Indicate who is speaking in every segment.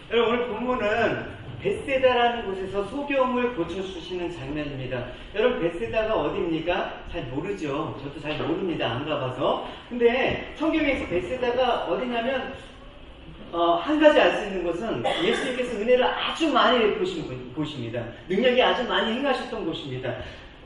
Speaker 1: 여러분, 오늘 본문은 벳세다라는 곳에서 소경을 고쳐주시는 장면입니다. 여러분, 벳세다가 어디입니까? 잘 모르죠. 저도 잘 모릅니다. 안 가봐서. 근데 성경에서 벳세다가 어디냐면 한 가지 알 수 있는 것은 예수님께서 은혜를 아주 많이 베푸신 곳입니다. 능력이 아주 많이 행하셨던 곳입니다.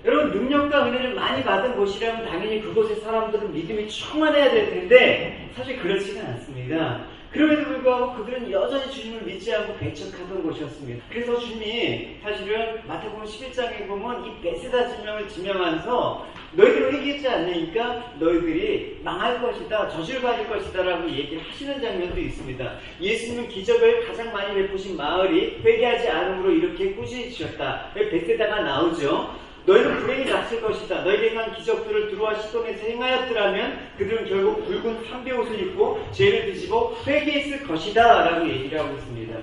Speaker 1: 여러분, 능력과 은혜를 많이 받은 곳이라면 당연히 그곳의 사람들은 믿음이 충만해야 될 텐데 사실 그렇지가 않습니다. 그럼에도 불구하고 그들은 여전히 주님을 믿지 않고 배척하던 곳이었습니다. 그래서 주님이 사실은 마태복음 11장에 보면 이 벳세다 지명을 지명하면서 너희들은 회개하지 않으니까 너희들이 망할 것이다, 저주를 받을 것이다 라고 얘기를 하시는 장면도 있습니다. 예수님은 기적을 가장 많이 베푸신 마을이 회개하지 않음으로 이렇게 꾸짖으셨다. 벳세다가 나오죠. 너희는 불행이 닥칠 것이다. 너희에게 행한 기적들을 두루와 시돈에서 행하였더라면 그들은 결국 붉은 상배옷을 입고 죄를 뒤집어 회개했을 것이다 라고 얘기를 하고 있습니다.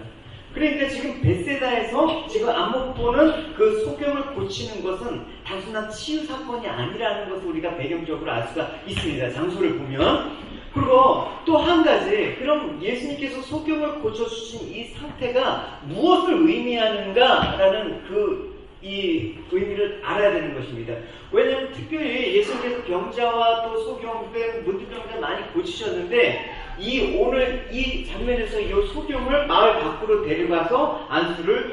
Speaker 1: 그러니까 지금 벳세다에서 지금 안목 보는 그 소경을 고치는 것은 단순한 치유 사건이 아니라는 것을 우리가 배경적으로 알 수가 있습니다. 장소를 보면. 그리고 또 한 가지, 그럼 예수님께서 소경을 고쳐주신 이 상태가 무엇을 의미하는가라는 이 의미를 알아야 되는 것입니다. 왜냐하면 특별히 예수님께서 병자와 또 소경된 문둥병자 많이 고치셨는데 오늘 이 장면에서 이 소경을 마을 밖으로 데려가서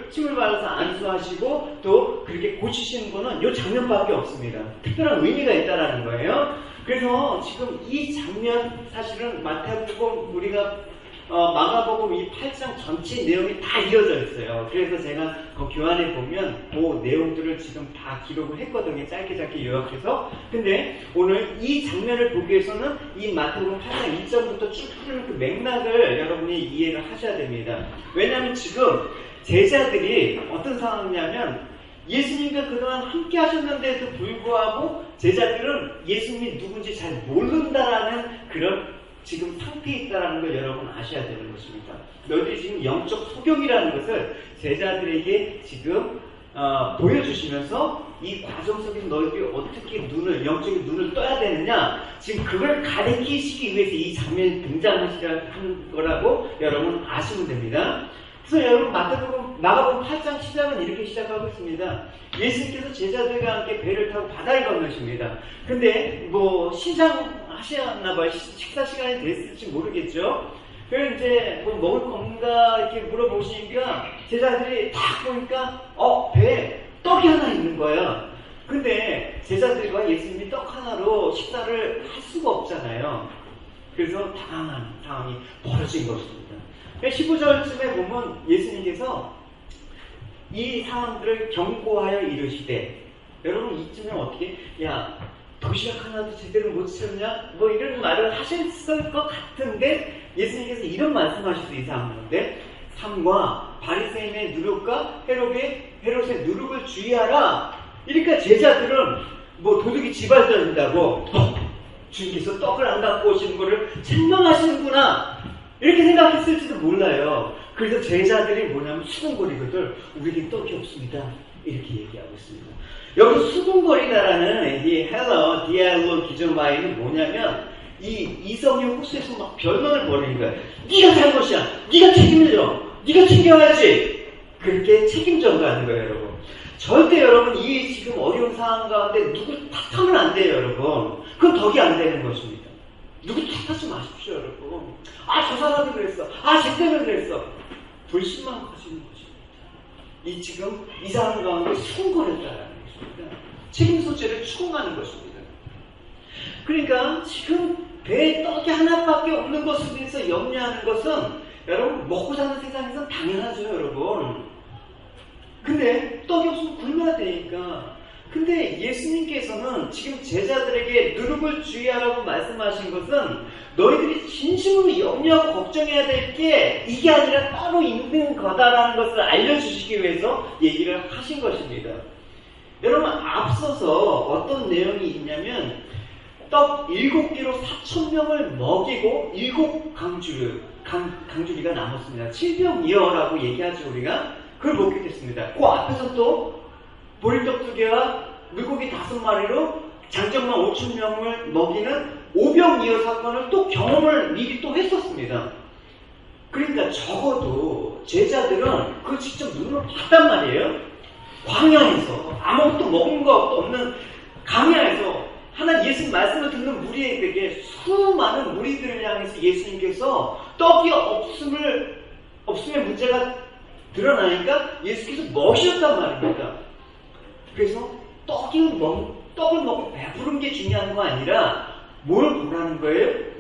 Speaker 1: 침을 발라서 안수하시고 또 그렇게 고치시는 거는 이 장면밖에 없습니다. 특별한 의미가 있다라는 거예요. 그래서 지금 이 장면 사실은 마태복음 우리가 마가복음 이 8장 전체 내용이 다 이어져 있어요. 그래서 제가 그 교환에 보면 그 내용들을 지금 다 기록을 했거든요. 짧게 요약해서. 근데 오늘 이 장면을 보기 위해서는 이 마태복음 8장 1절부터 쭉 흐르는 그 맥락을 여러분이 이해를 하셔야 됩니다. 왜냐하면 지금 제자들이 어떤 상황이냐면 예수님과 그동안 함께 하셨는데도 불구하고 제자들은 예수님이 누군지 잘 모른다라는 그런 지금 상태에 있다는 걸 여러분 아셔야 되는 것입니다. 너희들이 지금 영적 소경이라는 것을 제자들에게 지금 보여주시면서 이 과정 속에서 너희들이 어떻게 영적인 눈을 떠야 되느냐, 지금 그걸 가르치시기 위해서 이 장면이 등장하는 거라고 여러분 아시면 됩니다. 그래서 여러분 마가복음 8장 시작은 이렇게 시작하고 있습니다. 예수님께서 제자들과 함께 배를 타고 바다를 건너십니다. 근데 시장하셨나봐요. 식사 시간이 됐을지 모르겠죠. 그래서 이제 먹을 건가 이렇게 물어보시니까 제자들이 딱 보니까 배에 떡이 하나 있는 거야. 근데 제자들과 예수님이 떡 하나로 식사를 할 수가 없잖아요. 그래서 당황한 상황이 벌어진 것입니다. 15절쯤에 보면 예수님께서 이 사람들을 경고하여 이르시되, 여러분 이쯤에 어떻게 도시락 하나도 제대로 못 치웠냐? 이런 말을 하셨을 것 같은데 예수님께서 이런 말씀하셨어요. 이 사람들한테 삼과 바리새인의 누룩과 헤롯의 누룩을 주의하라. 그러니까 제자들은 도둑이 집안 던진다고 주님께서 떡을 안 갖고 오시는 거를 책망하시는구나 이렇게 생각했을지도 몰라요. 그래서 제자들이 뭐냐면 수군거리거든. 우리에게 떡이 없습니다. 이렇게 얘기하고 있습니다. 여기서 수군거리다라는 이 헬러, 디알로 기존마이는 뭐냐면 이성의 호수에서 막 변론을 벌이는 거야. 네가 잘못이야. 네가 책임을 져. 네가 챙겨야지. 그렇게 책임전가하는 거예요, 여러분. 절대 여러분 지금 어려운 상황 가운데 누구 탓하면 안 돼요, 여러분. 그건 덕이 안 되는 것입니다. 누구 탓하지 마십시오, 여러분. 저 사람이 그랬어. 쟤 때문에 그랬어. 불신만 커지는 것입니다. 지금 이 사람 가운데 수군거렸다라는 것입니다. 책임 소재를 추궁하는 것입니다. 그러니까 지금 배에 떡이 하나밖에 없는 것에 대해서 염려하는 것은 여러분 먹고 사는 세상에서는 당연하죠, 여러분. 근데 떡이 없으면 굶어야 되니까. 근데 예수님께서는 지금 제자들에게 누룩을 주의하라고 말씀하신 것은 너희들이 진심으로 염려하고 걱정해야 될 게 이게 아니라 따로 있는 거다라는 것을 알려주시기 위해서 얘기를 하신 것입니다. 여러분 앞서서 어떤 내용이 있냐면 떡 7개로 4,000명을 먹이고 7강주리가 남았습니다. 7병이어라고 얘기하죠, 우리가. 그걸 먹게 됐습니다. 그 앞에서 또 보리떡 2개와 물고기 5마리로 장정만 5,000명을 먹이는 5병이어 사건을 또 경험을 미리 또 했었습니다. 그러니까 적어도 제자들은 그걸 직접 눈으로 봤단 말이에요. 광야에서 아무것도 먹은 거 없는 강야에서 하나님 예수님 말씀을 듣는 무리에게 수많은 무리들을 향해서 예수님께서 떡이 없음의 문제가 드러나니까 예수께서 먹이셨단 말입니다. 그래서 떡을 먹고 배부른 게 중요한 거 아니라 뭘 보라는 거예요?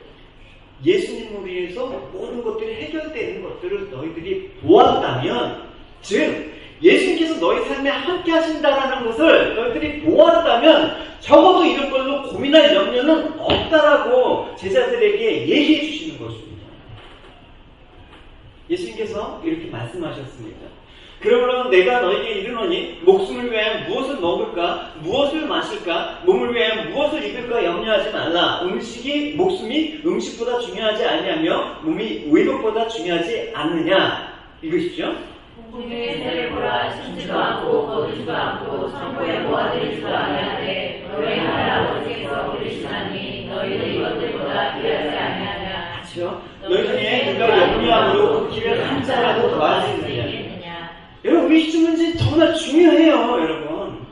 Speaker 1: 예수님을 위해서 모든 것들이 해결되는 것들을 너희들이 보았다면, 즉 예수님께서 너희 삶에 함께 하신다라는 것을 너희들이 보았다면 적어도 이런 걸로 고민할 염려는 없다라고 제자들에게 얘기해 주시는 것입니다. 예수님께서 이렇게 말씀하셨습니다. 그러므로 내가 너에게 이르노니 목숨을 위하여 무엇을 먹을까, 무엇을 마실까, 몸을 위하여 무엇을 입을까 염려하지 말라. 목숨이 음식보다 중요하지 아니하며 몸이 의복보다 중요하지 않느냐. 읽으십시오.
Speaker 2: 공중의 새를 보라. 심지도 않고 거두지도 않고 창고에 모아들이지도 아니하되 너희 하늘 아버지께서 그러시나니 너희는 이것들보다 귀하지 아니하냐.
Speaker 1: 그렇죠? 너희 중에 누가 염려함으로 그 길을 한 자라도 더하시느냐. 여러분, 의식주 문제 정말 중요해요, 여러분.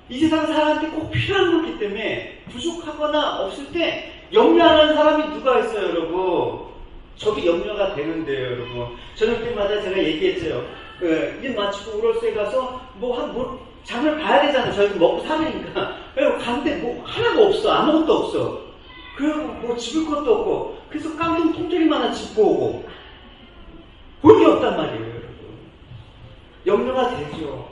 Speaker 1: 이 세상 사람한테 꼭 필요한 거기 때문에 부족하거나 없을 때 염려하는 사람이 누가 있어요, 여러분? 저도 염려가 되는데요, 여러분. 저녁 때마다 제가 얘기했죠. 일 마치고 우럴스에 가서 장을 봐야 되잖아요. 저희도 먹고 살으니까. 갔는데 하나가 없어. 아무것도 없어. 그리고 집을 것도 없고. 그래서 깡통 통조림 하나 짚고 오고. 볼 게 없단 말이에요, 여러분. 염려가 되죠.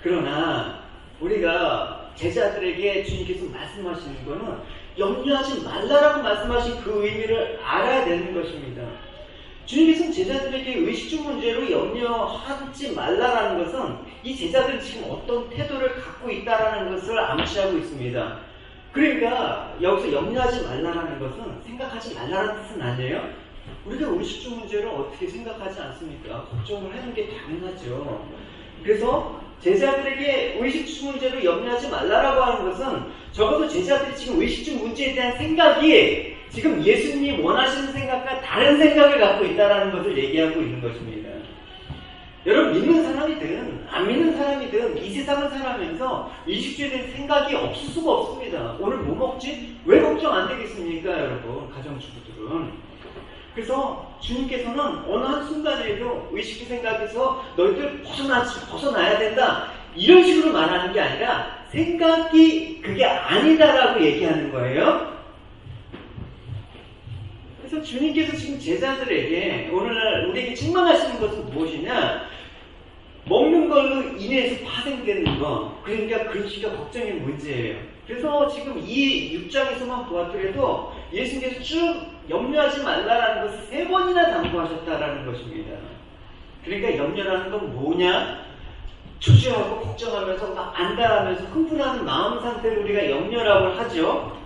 Speaker 1: 그러나 우리가 제자들에게 주님께서 말씀하시는 거는 염려하지 말라라고 말씀하신 그 의미를 알아야 되는 것입니다. 주님께서는 제자들에게 의식주 문제로 염려하지 말라라는 것은 이 제자들이 지금 어떤 태도를 갖고 있다라는 것을 암시하고 있습니다. 그러니까 여기서 염려하지 말라라는 것은 생각하지 말라라는 뜻은 아니에요. 우리가 의식주 문제를 어떻게 생각하지 않습니까? 걱정을 하는 게 당연하죠. 그래서 제자들에게 의식주 문제로 염려하지 말라라고 하는 것은 적어도 제자들이 지금 의식주 문제에 대한 생각이 지금 예수님이 원하시는 생각과 다른 생각을 갖고 있다는 것을 얘기하고 있는 것입니다. 여러분, 믿는 사람이든 안 믿는 사람이든 이 세상을 살아가면서 의식주에 대한 생각이 없을 수가 없습니다. 오늘 뭐 먹지? 왜 걱정 안 되겠습니까, 여러분? 가정주부들은. 그래서 주님께서는 어느 한순간에도 의식주 생각에서 너희들 벗어나야 된다, 이런 식으로 말하는 게 아니라 생각이 그게 아니다라고 얘기하는 거예요. 그래서 주님께서 지금 제자들에게 오늘날 우리에게 책망하시는 것은 무엇이냐? 먹는 걸로 인해서 파생되는 거, 그러니까 그릇이가 걱정의 문제예요. 그래서 지금 이 6장에서만 보았더라도 예수님께서 쭉 염려하지 말라라는 것을 3번이나 당부하셨다라는 것입니다. 그러니까 염려라는 건 뭐냐? 초조하고 걱정하면서 막 안달하면서 흥분하는 마음 상태를 우리가 염려라고 하죠.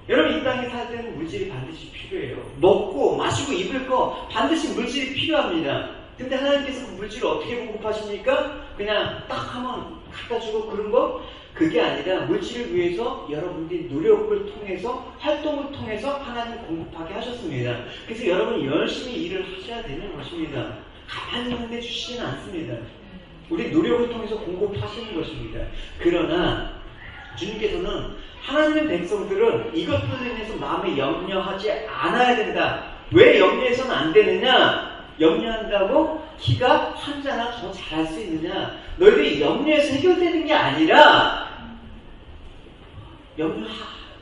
Speaker 1: 여러분, 이 땅에 살 때는 물질이 반드시 필요해요. 먹고 마시고 입을 거 반드시 물질이 필요합니다. 근데 하나님께서 그 물질을 어떻게 공급하십니까? 그냥 딱 하면 갖다 주고 그런 거? 그게 아니라 물질을 위해서 여러분들이 노력을 통해서, 활동을 통해서 하나님 공급하게 하셨습니다. 그래서 여러분이 열심히 일을 하셔야 되는 것입니다. 가만히 있는데 주시지는 않습니다. 우리 노력을 통해서 공급하시는 것입니다. 그러나 주님께서는 하나님의 백성들은 이것들로 인해서 마음에 염려하지 않아야 된다. 왜 염려해서는 안 되느냐? 염려한다고 키가 한자나 더 잘할 수 있느냐? 너희들이 염려해서 해결되는 게 아니라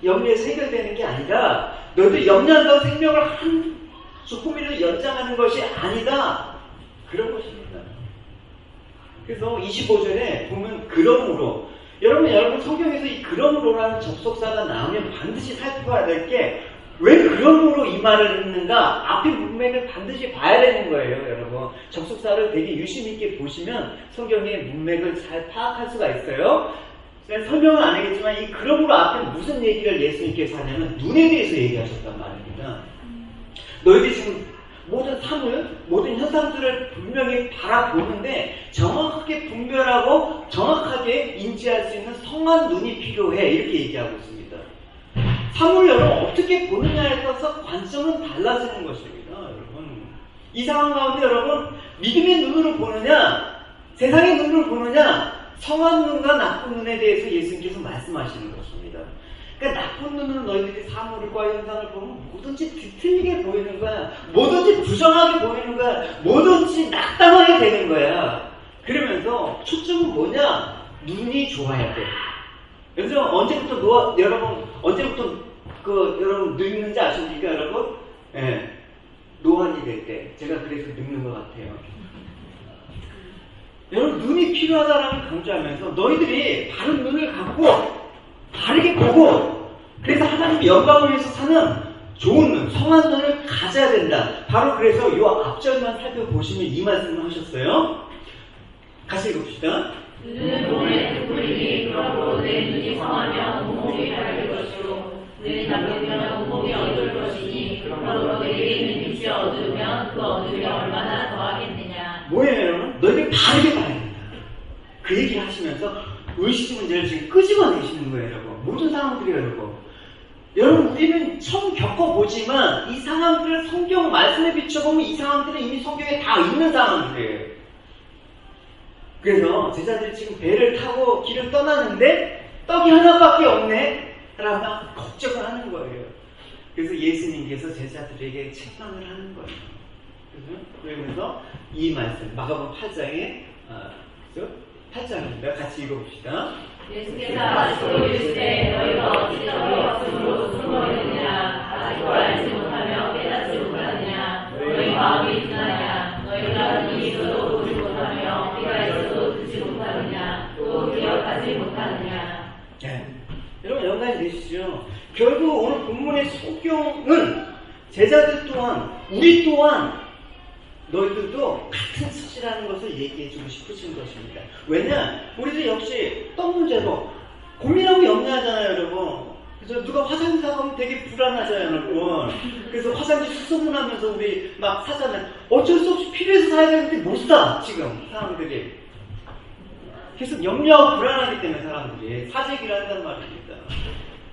Speaker 1: 염려해서 해결되는 게 아니라 너희들이 염려한다고 생명을 조금이라도 연장하는 것이 아니다. 그런 것입니다. 그래서 25절에 보면 그러므로, 여러분 성경에서 이 그러므로라는 접속사가 나오면 반드시 살펴봐야 될 게 왜 그러므로 이 말을 했는가? 앞에 문맥을 반드시 봐야 되는 거예요, 여러분. 접속사를 되게 유심 있게 보시면 성경의 문맥을 잘 파악할 수가 있어요. 설명은 안 하겠지만 이 그러므로 앞에 무슨 얘기를 예수님께서 하냐면 눈에 대해서 얘기하셨단 말입니다. 너희들이 지금 모든 사물, 모든 현상들을 분명히 바라보는데 정확하게 분별하고 정확하게 인지할 수 있는 성한 눈이 필요해, 이렇게 얘기하고 있습니다. 사물을 여러분 어떻게 보느냐에 따라서 관점은 달라지는 것입니다, 여러분. 이 상황 가운데 여러분, 믿음의 눈으로 보느냐, 세상의 눈으로 보느냐, 선한 눈과 나쁜 눈에 대해서 예수님께서 말씀하시는 것입니다. 그러니까 나쁜 눈으로 너희들이 사물과 현상을 보면 뭐든지 뒤틀리게 보이는 거야. 뭐든지 부정하게 보이는 거야. 뭐든지 낙담하게 되는 거야. 그러면서 초점은 뭐냐? 눈이 좋아야 돼. 그래서 여러분 언제부터 여러분 늙는지 아십니까, 여러분? 예. 노안이 될 때. 제가 그래서 늙는 것 같아요. 여러분, 눈이 필요하다라는 강조하면서 너희들이 바른 눈을 갖고 바르게 보고, 그래서 하나님의 영광을 위해서 사는 좋은 눈, 성한 눈을 가져야 된다. 바로 그래서 이 앞절만 살펴보시면 이 말씀을 하셨어요. 같이 읽읍시다.
Speaker 2: 눈은 몸의 득불이니 그러므로 내 눈이 성하면 온몸이 밝을 것이요 눈이 나쁘면 온몸이 어두울 것이니 그러므로 내게 있는 빛이 어두우면 그 어둠이 얼마나 더하겠느냐.
Speaker 1: 뭐예요, 여러분? 너희들 바르게 봐야 된다. 그 얘기를 하시면서 의식 문제를 지금 끄집어내시는 거예요, 여러분. 모든 상황들이에요, 여러분. 여러분, 우리는 처음 겪어보지만 이 상황들을 성경 말씀에 비춰보면 이 상황들은 이미 성경에 다 있는 상황들이에요. 그래서 제자들이 지금 배를 타고 길을 떠나는데 떡이 하나밖에 없네? 라고 걱정을 하는 거예요. 그래서 예수님께서 제자들에게 책망을 하는 거예요. 그러면서 이 말씀, 마가복음 8장에, 그죠? 8장입니다. 같이 읽어봅시다.
Speaker 2: 예수께서 아시고 이르시되 너희가 어찌 저희 없음으로 숨어있느냐. 아직도 알지 못하며 깨닫지 못하느냐. 너희 마음이 둔하냐. 너희가 눈이 있어도 보지 못하며 귀가 있어도 듣지 못하느냐. 또 기억하지 못하느냐.
Speaker 1: 네. 여러분, 연관이 되시죠? 결국 오늘 본문의 소경은 제자들 또한, 우리 또한 너희들도 같은 수치라는 것을 얘기해주고 싶으신 것입니다. 왜냐? 우리도 역시 떡 문제로 고민하고 염려하잖아요, 여러분. 그래서 누가 화장실 사가면 되게 불안하잖아요, 여러분. 그래서 화장실 수소문하면서 우리 막 사잖아요. 어쩔 수 없이 필요해서 사야 되는데 못 사, 지금 사람들이. 계속 염려하고 불안하기 때문에 사람들이 사재기를 한단 말입니다.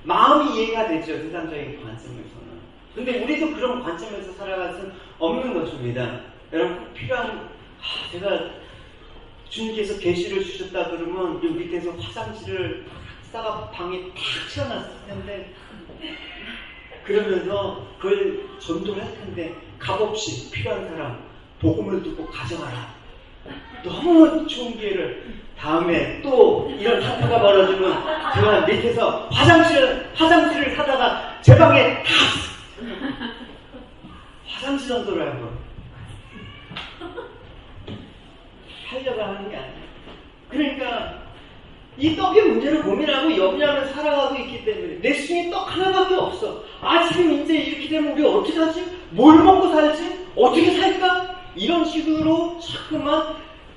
Speaker 1: 마음이 이해가 되죠, 세상적인 관점에서는. 근데 우리도 그런 관점에서 살아갈 수는 없는 것입니다. 여러분, 꼭 필요한, 제가 주님께서 계시를 주셨다 그러면 이 밑에서 화장실을 싸가 방에 탁 채워놨을 텐데, 그러면서 그걸 전도를 할 텐데 값없이 필요한 사람 복음을 듣고 가져가라. 너무 좋은 기회를, 다음에 또 이런 사태가 벌어지면 제가 밑에서 화장실을 사다가 제 방에 다 화장실 전도를 하고 하려고 하는 게 아니에요. 그러니까 이 떡의 문제를 고민하고 염려하면서 살아가고 있기 때문에 내 수중에 떡 하나밖에 없어. 지금 이제 이렇게 되면 우리 어떻게 하지? 뭘 먹고 살지? 어떻게 살까? 이런 식으로 자꾸만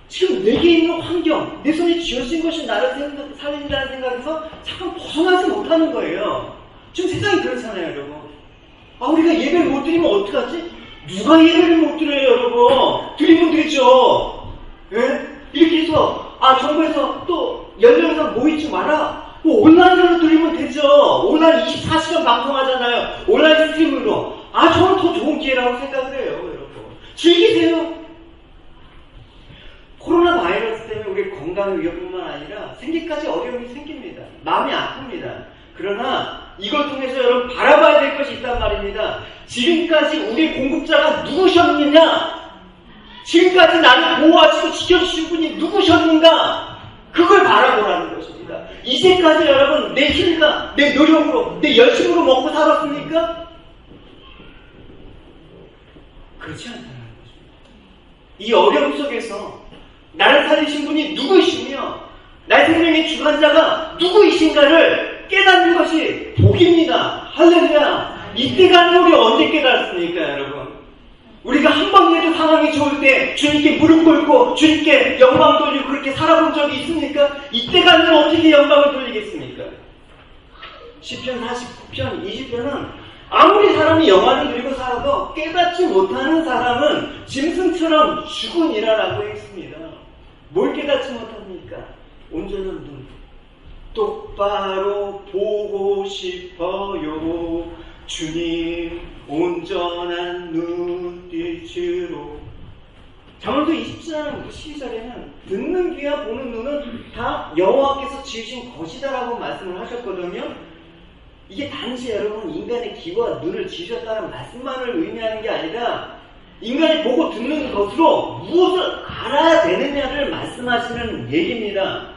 Speaker 1: 지금 내게 있는 환경, 내 손에 쥐어진 것이 나를 살린다는 생각에서 잠깐 벗어나지 못하는 거예요. 지금 세상이 그렇잖아요, 여러분. 우리가 예배를 못 드리면 어떡하지? 누가 예배를 못 드려요, 여러분? 드리면 되죠. 예? 이렇게 해서, 정부에서 또 연령상 모이지 마라. 온라인으로 드리면 되죠. 온라인 24시간 방송하잖아요. 온라인 스트리밍으로. 저는 더 좋은 기회라고 생각을 해요, 여러분. 즐기세요. 코로나 바이러스 때문에 우리 건강 위협뿐만 아니라 생기까지 어려움이 생깁니다. 마음이 아픕니다. 그러나 이걸 통해서 여러분 바라봐야 될 것이 있단 말입니다. 지금까지 우리 공급자가 누구셨느냐? 지금까지 나를 보호하시고 지켜주신 분이 누구셨는가? 그걸 바라보라는 것입니다. 이제까지 여러분 내 힘과 내 노력으로 내 열심으로 먹고 살았습니까? 그렇지 않다는 것입니다. 이 어려움 속에서 나를 살리신 분이 누구이시며 나의 생명의 주관자가 누구이신가를 깨닫는 것이 복입니다. 할렐루야. 이때가 아니라 우리 언제 깨달았습니까, 여러분? 우리가 한 번이라도 상황이 좋을 때 주님께 무릎 꿇고 주님께 영광 돌리고 그렇게 살아본 적이 있습니까? 이때가 아니라 어떻게 영광을 돌리겠습니까? 시편 49편, 20편은 아무리 사람이 영광을 누리고 살아도 깨닫지 못하는 사람은 짐승처럼 죽으니라라고 했습니다. 뭘 깨닫지 못합니까? 온전한 눈. 똑바로 보고 싶어요. 주님 온전한 눈빛으로 잠언서 27장 12절에는 듣는 귀와 보는 눈은 다 여호와께서 지으신 것이다라고 말씀을 하셨거든요. 이게 단지 여러분 인간의 귀와 눈을 지으셨다는 말씀만을 의미하는 게 아니라 인간이 보고 듣는 것으로 무엇을 알아야 되느냐를 말씀하시는 얘기입니다.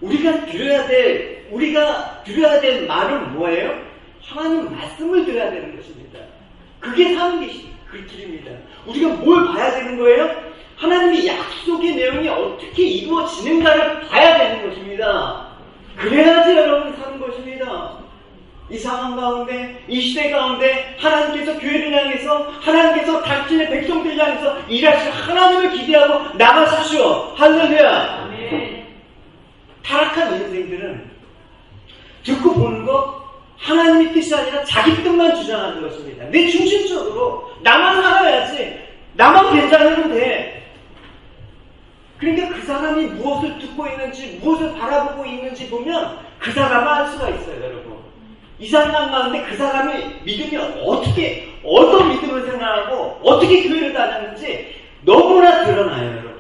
Speaker 1: 우리가 들어야 될 말은 뭐예요? 하나님 말씀을 들어야 되는 것입니다. 그게 사는 그 길입니다. 우리가 뭘 봐야 되는 거예요? 하나님의 약속의 내용이 어떻게 이루어지는가를 봐야 되는 것입니다. 그래야지 여러분 사는 것입니다. 이 상황 가운데, 이 시대 가운데 하나님께서 교회를 향해서, 하나님께서 당신의 백성들을 향해서 일하실 하나님을 기대하고 나가십시오. 할렐루야.
Speaker 2: 아멘.
Speaker 1: 타락한 인생들은 듣고 보는 것, 하나님의 뜻이 아니라 자기 뜻만 주장하는 것입니다. 내 중심적으로 나만 살아야지, 나만 괜찮으면 돼. 그러니까 그 사람이 무엇을 듣고 있는지, 무엇을 바라보고 있는지 보면 그 사람을 알 수가 있어요, 여러분. 이 상황 가운데 그 사람의 믿음이 어떤 믿음을 생각하고 어떻게 교회를 다녔는지 너무나 드러나요, 여러분.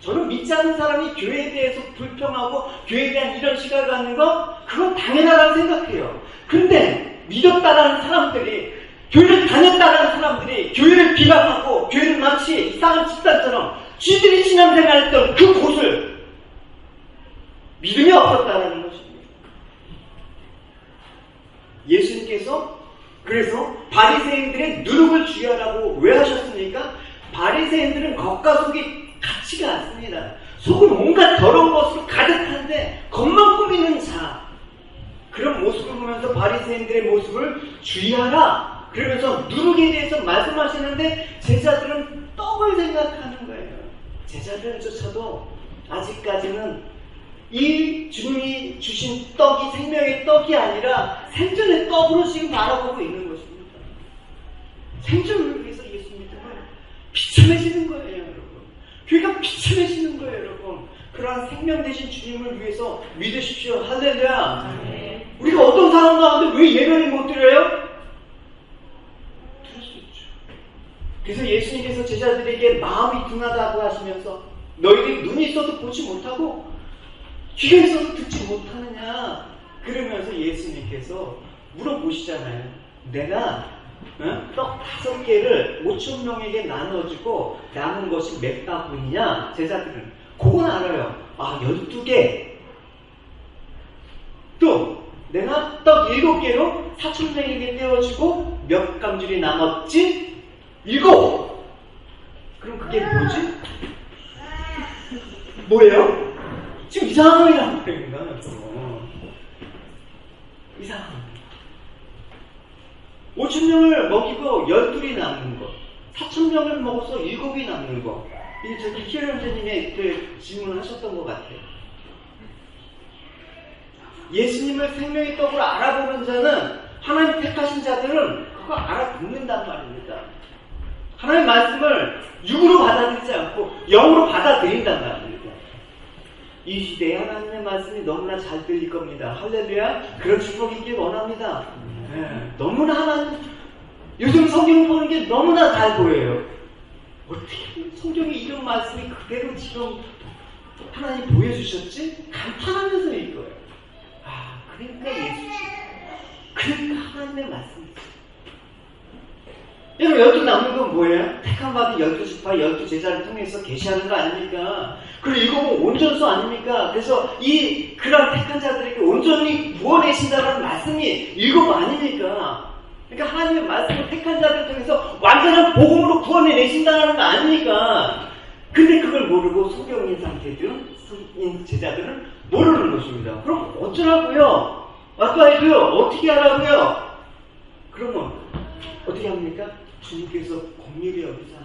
Speaker 1: 저는 믿지 않는 사람이 교회에 대해서 불평하고 교회에 대한 이런 시각을 갖는 건 그건 당연하다고 생각해요. 근데 믿었다라는 사람들이, 교회를 다녔다라는 사람들이 교회를 비방하고 교회를 마치 이상한 집단처럼 쥐들이 신앙생활했던 그 곳을 믿음이 없었다라는 것입니다. 예수님께서 그래서 바리새인들의 누룩을 주의하라고 왜 하셨습니까? 바리새인들은 겉과 속이 같지가 않습니다. 속은 온갖 더러운 것으로 가득한데 겉만 꾸미는 자, 그런 모습을 보면서 바리새인들의 모습을 주의하라 그러면서 누룩에 대해서 말씀하시는데 제자들은 떡을 생각하는 거예요. 제자들조차도 아직까지는 이 주님이 주신 떡이 생명의 떡이 아니라 생존의 떡으로 지금 바라보고 있는 것입니다. 생존을 위해서 예수 믿음을 비참해지는 거예요, 여러분. 교회가 비참해지는 거예요, 여러분. 그러한 생명 되신 주님을 위해서 믿으십시오. 할렐루야.
Speaker 2: 네.
Speaker 1: 우리가 어떤 상황 가운데 왜 예배를 못 드려요? 들을 수 있죠. 그래서 예수님께서 제자들에게 마음이 둔하다고 하시면서 너희들이 눈이 있어도 보지 못하고 귀가 있어도 듣지 못하느냐 그러면서 예수님께서 물어보시잖아요. 내가 떡 5개를 5,000명에게 나눠주고 남은 것이 몇 바구니냐? 제자들은 그건 알아요. 12개. 또 내가 떡 7개로 4,000명에게 떼어주고 몇 감줄이 남았지? 7. 그럼 그게 뭐지? 뭐예요? 지금 이상하다는 거예요. 이상합니다. 5,000명을 먹이고 12이 남는 것, 4,000명을 먹어서 7이 남는 것. 이게 저기 희열형제님의 그 질문을 하셨던 것 같아요. 예수님을 생명의 떡으로 알아보는 자는, 하나님 택하신 자들은 그거 알아듣는단 말입니다. 하나님의 말씀을 육으로 받아들이지 않고 영으로 받아들인단 말입니다. 이 시대에 하나님의 말씀이 너무나 잘 들릴 겁니다. 할렐루야. 그런 축복이 있길 원합니다. 너무나 하나님, 요즘 성경 보는 게 너무나 잘 보여요. 어떻게 성경에 이런 말씀이 그대로 지금 하나님 보여주셨지? 감탄하면서 읽어요. 그러니까 예수지. 그러니까 하나님의 말씀이지. 여러분 12 남는 건 뭐예요? 택한 받은 12지파 12제자를 통해서 계시하는 거 아닙니까? 그리고 읽어보면 온전수 아닙니까? 그래서 그런 택한 자들에게 온전히 구원해신다는 말씀이 일곱 아닙니까? 그러니까 하나님의 말씀을 택한 자들을 통해서 완전한 복음으로 구원해내신다는 거 아닙니까? 근데 그걸 모르고 소경인 상태들은, 제자들은 모르는 것입니다. 그럼 어쩌라고요? 아까에도요, 어떻게 하라고요? 그러면 어떻게 합니까? 주님께서 긍휼히 여기사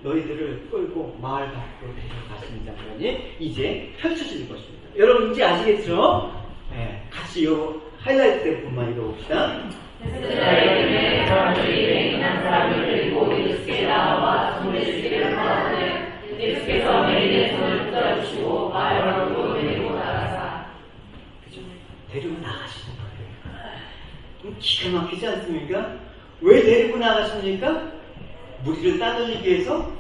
Speaker 1: 너희들을 끌고 마을 밖으로 데려가시는 장면이 이제 펼쳐질 것입니다. 여러분 이제 아시겠죠? 네, 같이 이 하이라이트 부분만 읽어봅시다.
Speaker 2: 세상에 사람들이 맹인한 사람을 들고 예수께 나와 손에 주기를 구하되 예수께서 맹인의 손을 붙잡으시고 마을 밖으로 데리고 나가사.
Speaker 1: 그죠? 데리고 나가시는 거예요. 기가 막히지 않습니까? 왜 데리고 나가십니까? 무리를 따돌리기 위해서?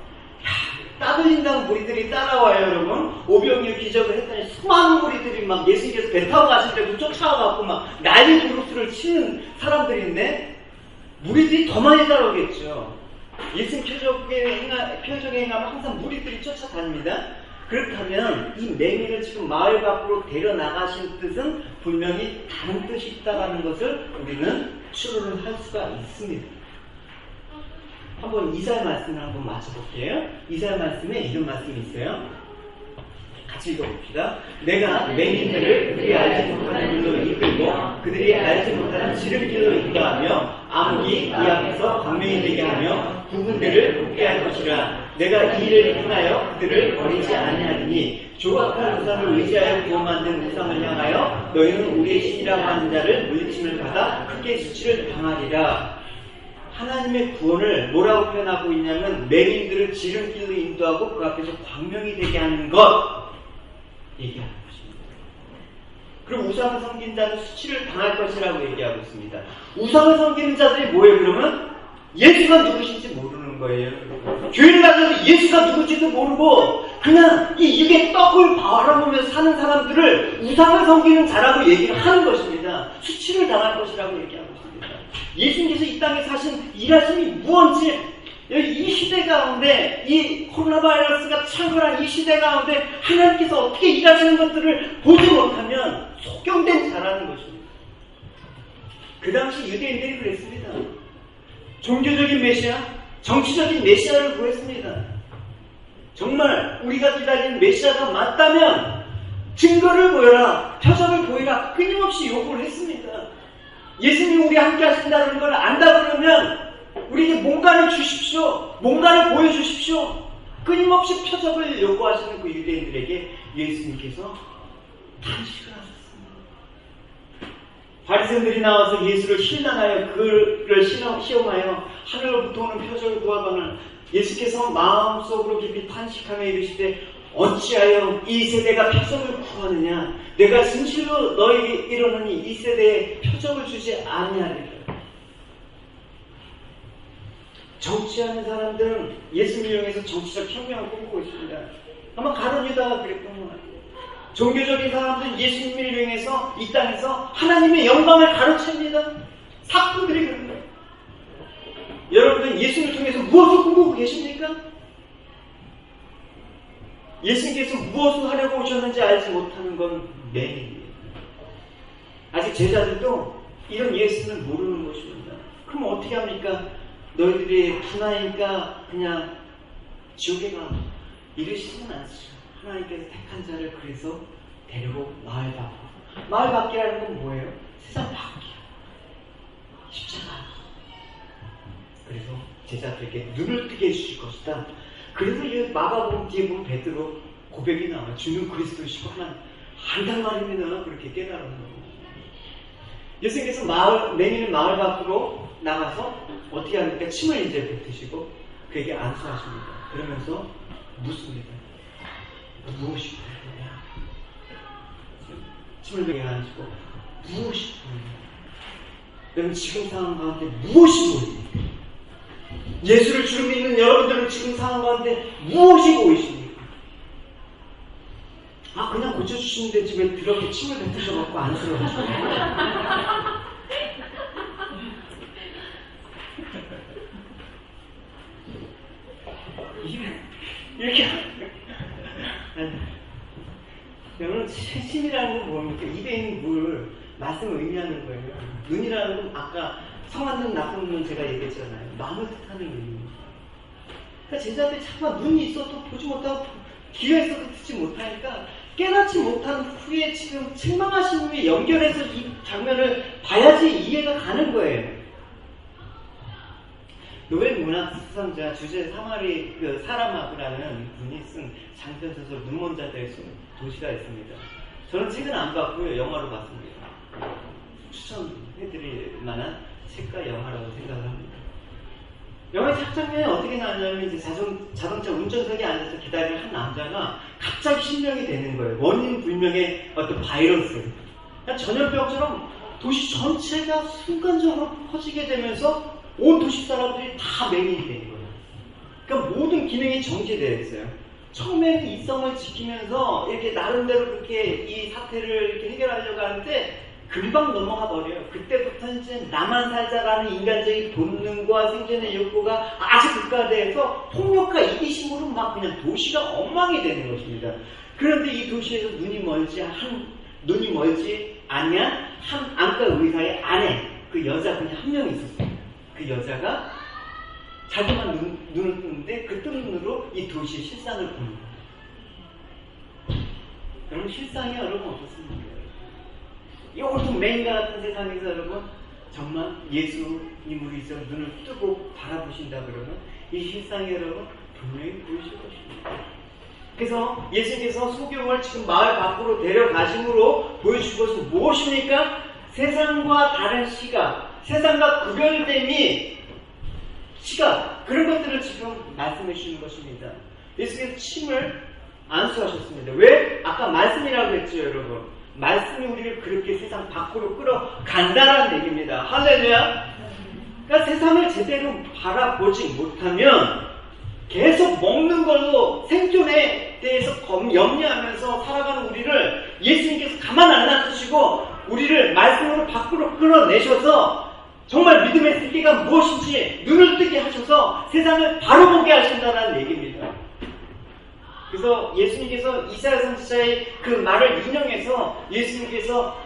Speaker 1: 땀 흘린다는 무리들이 따라와요, 여러분. 오병이어 기적을 했더니 수많은 무리들이 막 예수님께서 배 타고 가시는데 쫓아와갖고 막 난리 부르스를 치는 사람들인데 무리들이 더 많이 따라오겠죠. 예수님 표적에 행하면 항상 무리들이 쫓아다닙니다. 그렇다면 이 맹인을 지금 마을 밖으로 데려나가신 뜻은 분명히 다른 뜻이 있다는 것을 우리는 추론을 할 수가 있습니다. 한번 이사야 말씀을 한번 맞춰볼게요. 이사야 말씀에 이런 말씀이 있어요. 같이 읽어봅시다. 내가 맹인들을 그들이 알지 못하는 길로 이끌고 그들이 알지 못하는 지름길로 인도하며 암흑이 이 앞에서 광명이 되게 하며 구분들을 곱게 할 것이라. 내가 이 일을 행하여 그들을 버리지 아니하리니 조각한 우상을 의지하여 구워 만든 우상을 향하여 너희는 우리의 신이라고 하는 자를 물리침을 받아 크게 수치를 당하리라. 하나님의 구원을 뭐라고 표현하고 있냐면 맹인들을 지름길로 인도하고 그 앞에서 광명이 되게 하는 것 얘기하는 것입니다. 그럼 우상을 섬긴 자는 수치를 당할 것이라고 얘기하고 있습니다. 우상을 섬기는 자들이 뭐예요? 그러면 예수가 누구신지 모르는 거예요. 교회를 가서도 예수가 누구인지도 모르고 그냥 이 입에 떡을 바라보며 사는 사람들을 우상을 섬기는 자라고 얘기를 하는 것입니다. 수치를 당할 것이라고 얘기하고 있습니다. 예수님께서 이 땅에 사신 일하심이 무언지 이 시대 가운데 이 코로나 바이러스가 창궐한 이 시대 가운데 하나님께서 어떻게 일하시는 것들을 보지 못하면 속경된 자라는 것입니다. 그 당시 유대인들이 그랬습니다. 종교적인 메시아, 정치적인 메시아를 구했습니다. 정말 우리가 기다리는 메시아가 맞다면 증거를 보여라, 표적을 보이라 끊임없이 요구를 했습니다. 예수님이 우리 함께 하신다는 걸 안다 그러면 우리에게 뭔가를 주십시오. 뭔가를 보여주십시오. 끊임없이 표적을 요구하시는 그 유대인들에게 예수님께서 탄식을 하셨습니다. 바리새인들이 나와서 예수를 신난하여 그를 시험하여 하늘로부터 오는 표적을 구하거늘 예수께서 마음속으로 깊이 탄식하며 이르시되 어찌하여 이 세대가 표적을 구하느냐. 내가 진실로 너에게 이르노니 이 세대에 표적을 주지 아니하리라. 정치하는 사람들은 예수님을 이용해서 정치적 혁명을 꿈꾸고 있습니다. 아마 가룟 유다가 그랬던 것 같아요. 종교적인 사람들은 예수님을 이용해서 이 땅에서 하나님의 영광을 가르칩니다. 사꾼들이 그런 거예요. 여러분들 예수님을 통해서 무엇을 꿈꾸고 계십니까? 예수님께서 무엇을 하려고 오셨는지 알지 못하는 건 맹인입니다. 아직 제자들도 이런 예수님을 모르는 것입니다. 그럼 어떻게 합니까? 너희들이 분하니까 그냥 지옥에 가. 이러시진 않죠. 하나님께서 택한 자를 그래서 데리고 마을 밖으로. 마을 밖이라는 건 뭐예요? 세상 밖이야. 십자가. 그래서 제자들에게 눈을 뜨게 해주실 것이다. 그래서 이 마가복음 뒤에 보면 베드로 고백이 나와요. 주는 그리스도시고 하나님 한단 말입니다. 그렇게 깨달은 거예요. 예수님께서 맹인을 마을 밖으로 나가서 어떻게 합니까? 침을 이제 뱉으시고 그에게 안수하십니다. 그러면서 묻습니다. 무엇이 보이느냐? 침을 뱉게 하시고 무엇이 보이느냐? 여러분 지금 상황 가운데 무엇이 보이십니까? 예수를 주로 믿는 여러분들은 지금 상황 가운데 무엇이 보이십니까? 아 그냥 고쳐주시는데 집에 들어서 침을 뱉으셔갖고 안수를 하시고 이렇게 여러분 신이라는 건 뭡니까? 입에 있는 물 말씀을 의미하는 거예요. 눈이라는 건 아까 성한 눈 나쁜 눈 제가 얘기했잖아요. 마음을 뜻하는 의미입니다. 그러니까 제자들이 잠깐 눈이 있어도 보지 못하고 귀가 있어도 듣지 못하니까 깨닫지 못한 후에 지금 책망하신 후에 연결해서 이 장면을 봐야지 이해가 가는 거예요. 노벨 문학 수상자 주제 사마리 그 사라마그라는 분이 쓴 장편 소설 눈먼 자들의 도시가 있습니다. 저는 책은 안 봤고요. 영화로 봤습니다. 추천해드릴 만한 책과 영화라고 생각을 합니다. 영화의 첫 장면이 어떻게 나왔냐면 이제 자동차 운전석에 앉아서 기다리는 한 남자가 갑자기 실명이 되는 거예요. 원인 불명의 어떤 바이러스. 그냥 전염병처럼 도시 전체가 순간적으로 퍼지게 되면서 온 도시 사람들이 다 맹인이 된 거예요. 그러니까 모든 기능이 정지되어 있어요. 처음에는 이성을 지키면서 이렇게 나름대로 그렇게 이 사태를 이렇게 해결하려고 하는데 금방 넘어가 버려요. 그때부터 이제 나만 살자라는 인간적인 본능과 생존의 욕구가 아주 극화돼서 폭력과 이기심으로 막 그냥 도시가 엉망이 되는 것입니다. 그런데 이 도시에서 눈이 멀지 않냐 한 안과 의사의 아내, 그 여자 그냥 한 명 있었어요. 그 여자가 자기만 눈을 뜨는데 그 뜬 눈으로 이 도시의 실상을 보는 거예요. 여러분 실상이 여러분 어떻습니까? 이 온통 맹인과 같은 세상에서 여러분 정말 예수님으로 있어 눈을 뜨고 바라보신다 그러면 이 실상이 여러분 분명히 보이실 것입니다. 그래서 예수님께서 소경을 지금 마을 밖으로 데려가심으로 보여준 것은 무엇입니까? 세상과 다른 시각, 세상과 구별됨이 시각, 그런 것들을 지금 말씀해 주시는 것입니다. 예수께서 침을 안수하셨습니다. 왜? 아까 말씀이라고 했죠, 여러분. 말씀이 우리를 그렇게 세상 밖으로 끌어간다는 얘기입니다. 할렐루야! 그러니까 세상을 제대로 바라보지 못하면 계속 먹는 걸로 생존에 대해서 염려하면서 살아가는 우리를 예수님께서 가만 안 놔두시고 우리를 말씀으로 밖으로 끌어내셔서 정말 믿음의 세계가 무엇인지 눈을 뜨게 하셔서 세상을 바로 보게 하신다는 얘기입니다. 그래서 예수님께서 이사야 선지자의 그 말을 인용해서 예수님께서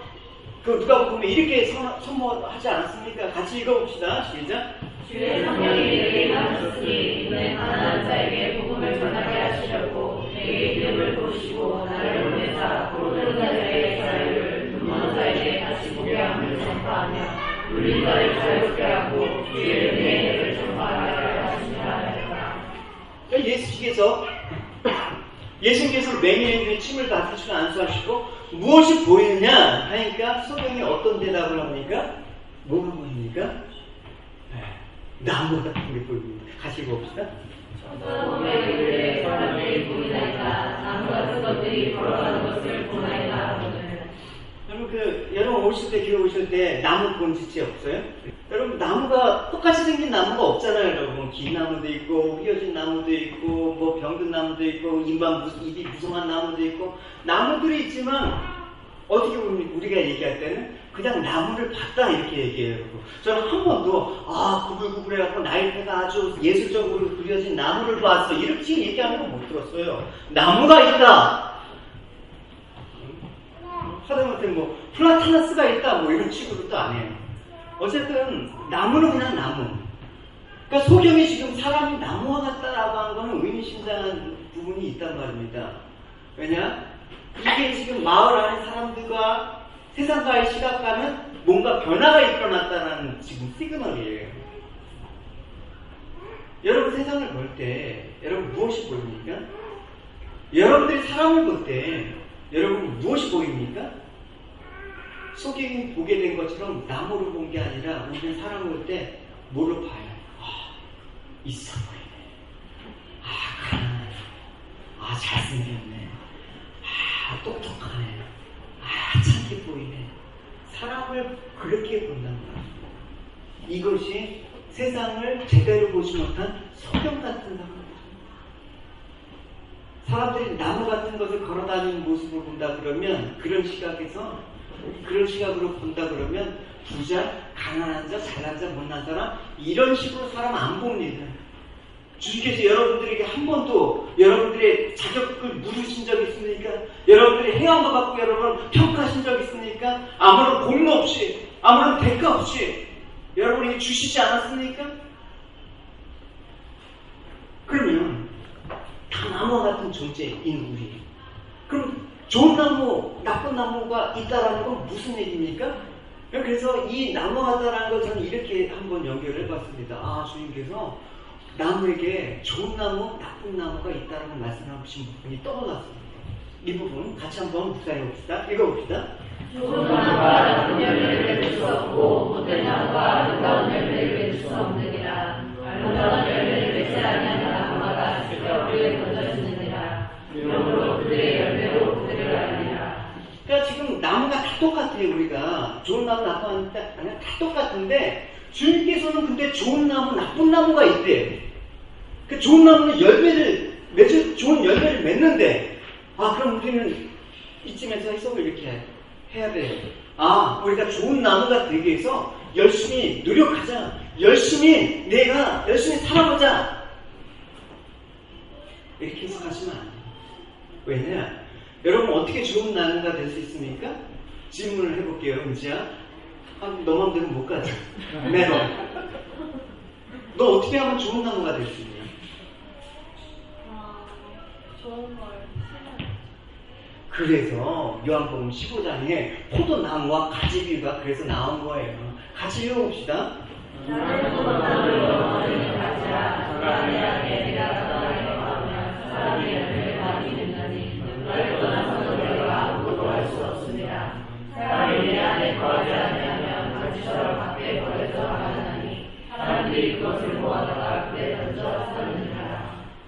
Speaker 1: 그 누가복음에 이렇게 선포하지 않았습니까? 같이 읽어봅시다. 시작.
Speaker 2: 주의 성령이 내게 임하셨으니 이는 가난한 자에게 복음을 전하게 하시려고 내게 이름을 부으시고 나를 보내사 모든 자들에게 자유를 눈먼 자에게 다시 보게 함을 전파하며 울린 자를 자유롭게 하고 주의 은혜의 해를 전파하게 하시니라 하였다.
Speaker 1: 예수님께서 맹인에게 침을 뱉으시고 안수하시고 무엇이 보이느냐 하니까 소경이 어떤 대답을 합니까? 뭐가 보입니까? 나무 같은 게 보입니다. 같이 읽어봅시다.
Speaker 2: 처음에 그들의 사람들이 보이나이다. 나무 같은 것들이 걸어가는 것을 보나이다.
Speaker 1: 여러분 오실 때 교회 오실 때 나무 본 지체 없어요? 여러분 나무가 똑같이 생긴 나무가 없잖아요. 여러분 긴 나무도 있고 휘어진 나무도 있고 뭐 병든 나무도 있고 입이 무성한 나무도 있고 나무들이 있지만 어떻게 보면 우리가 얘기할 때는 그냥 나무를 봤다 이렇게 얘기해요. 여러분. 저는 한 번도 구불구불해갖고 나이테가 아주 예술적으로 그려진 나무를 봤어 이렇게 얘기하는 거 못 들었어요. 나무가 있다. 하다못해 뭐 플라타나스가 있다 뭐 이런 식으로 또 안 해요. 어쨌든 나무는 그냥 나무. 그러니까 소경이 지금 사람이 나무와 같다라고 하는 거는 의미심장한 부분이 있단 말입니다. 왜냐? 이게 지금 마을 안에 사람들과 세상과의 시각과는 뭔가 변화가 일어났다는 지금 시그널이에요. 여러분 세상을 볼 때 여러분 무엇이 보입니까? 여러분들이 사람을 볼 때 여러분 무엇이 보입니까? 소경이 보게 된 것처럼 나무를 본 게 아니라 우리는 사람을 볼 때 뭐를 봐요? 있어 보이네. 가난하네. 잘생겼네. 똑똑하네. 착해 보이네. 사람을 그렇게 본단 말이에요. 이것이 세상을 제대로 보지 못한 소경 같은 사람들. 사람들이 나무 같은 것을 걸어다니는 모습을 본다 그러면 그런 시각으로 본다 그러면 부자, 가난한 자, 잘난 자, 못난 사람 이런 식으로 사람 안 봅니다. 주님께서 여러분들에게 한 번도 여러분들의 자격을 물으신 적 있습니까? 여러분들의 행함을 갖고 여러분 평가하신 적 있습니까? 아무런 공로 없이 아무런 대가 없이 여러분에게 주시지 않았습니까? 그러면 다 나무와 같은 존재인 우리. 그럼 좋은 나무, 나쁜 나무가 있다라는 건 무슨 얘기입니까? 그래서 이 나무와 같다라는 걸 저는 이렇게 한번 연결해 봤습니다. 주님께서 나무에게 좋은 나무, 나쁜 나무가 있다라는 말씀하신 부분이 떠올랐습니다. 이 부분 같이 한번 묵상해 봅시다. 읽어봅시다.
Speaker 2: 좋은 나무가 나쁜 열매를 맺을 수 없고 못된 나무가 아름다운 열매를 맺을 수 없느니라. 아름다운 열매를 맺지 아니하는 나무마다 시끄럽게 던져지느니라. 그러므로 그들의 열매로 그들을 알리라.
Speaker 1: 그러니까 지금 나무가 다 똑같아요. 우리가 좋은 나무, 나쁜 나무 아니라 다 똑같은데 주님께서는 근데 좋은 나무, 나쁜 나무가 있대요. 그 좋은 나무는 좋은 열매를 맺는데, 그럼 우리는 이쯤에서 해석을 이렇게 해야 돼요. 우리가 좋은 나무가 되기 위해서 열심히 노력하자. 내가 열심히 살아보자. 이렇게 해석하시면 안 돼요. 왜냐? 여러분 어떻게 좋은 나무가 될 수 있습니까? 질문을 해볼게요, 은지야. 너 맘대로 못 가지. 네. 너 어떻게 하면 좋은 나무가 될 수 있냐?
Speaker 2: 좋은 걸
Speaker 1: 그래서 요한복음 15장에 포도나무와 가지 비유가 그래서 나온 거예요. 같이 읽어봅시다.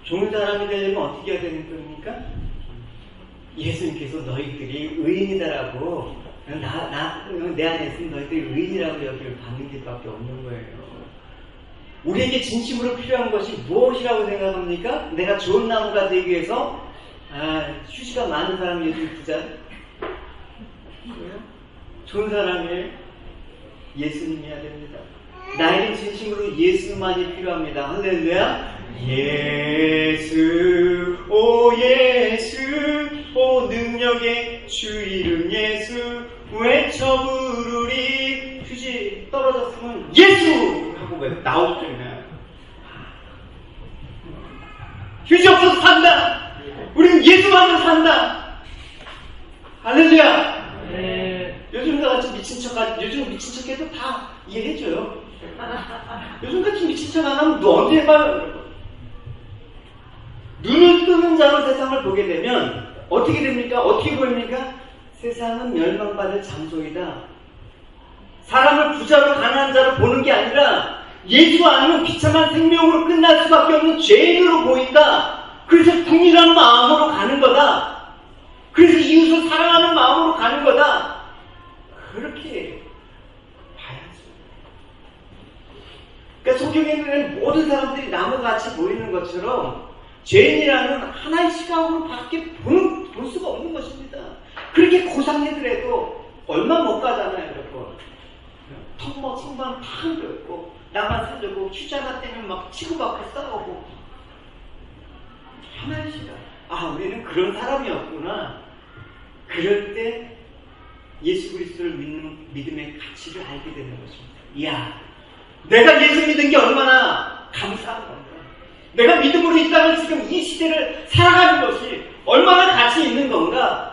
Speaker 1: 좋은 사람이 되려면 어떻게 해야 되는 겁니까? 예수님께서 너희들이 의인이다라고 내 안에 있으면 너희들이 의인이라고 여기를 받는 길밖에 없는 거예요. 우리에게 진심으로 필요한 것이 무엇이라고 생각합니까? 내가 좋은 나무가 되기 위해서 휴지가 많은 사람이 요즘 부자. 좋은 사람이 예수님이어야 됩니다. 나에게 진심으로 예수만이 필요합니다. 할렐루야. 예수, 오 능력의 주 이름 예수 외쳐 부르리. 휴지 떨어졌으면 예수 하고 왜 나오잖아요. 휴지 없어서 산다. 우리는 예수만으로 산다. 할렐루야. 네. 요즘같이 미친 척해도 다 이해해줘요. 요즘같이 미친 척 안 하면 너 언제 해봐요? 눈을 뜨는 자로 세상을 보게 되면 어떻게 됩니까? 어떻게 보입니까? 세상은 멸망받을 장소이다. 사람을 부자로 가난한 자로 보는 게 아니라 예수 아니면 비참한 생명으로 끝날 수밖에 없는 죄인으로 보인다. 그래서 궁이라는 마음으로 가는 거다. 그래서 이웃을 사랑하는 마음으로 가는 거다. 그렇게 봐야죠. 그러니까 성경에 있는 모든 사람들이 나무같이 보이는 것처럼 죄인이라는 하나의 시각으로 밖에 볼 수가 없는 것입니다. 그렇게 고상해더라도 얼마 못 가잖아요, 여러분. 성만 다 흔들고 나만 살려고 휴자가 때문에 막 치고받고 싸우고. 하나의 시각. 우리는 그런 사람이었구나. 그럴 때 예수 그리스도를 믿는 믿음의 가치를 알게 되는 것입니다. 이야, 내가 예수 믿은 게 얼마나 감사한 건가. 내가 믿음으로 있다면 지금 이 시대를 살아가는 것이 얼마나 가치 있는 건가.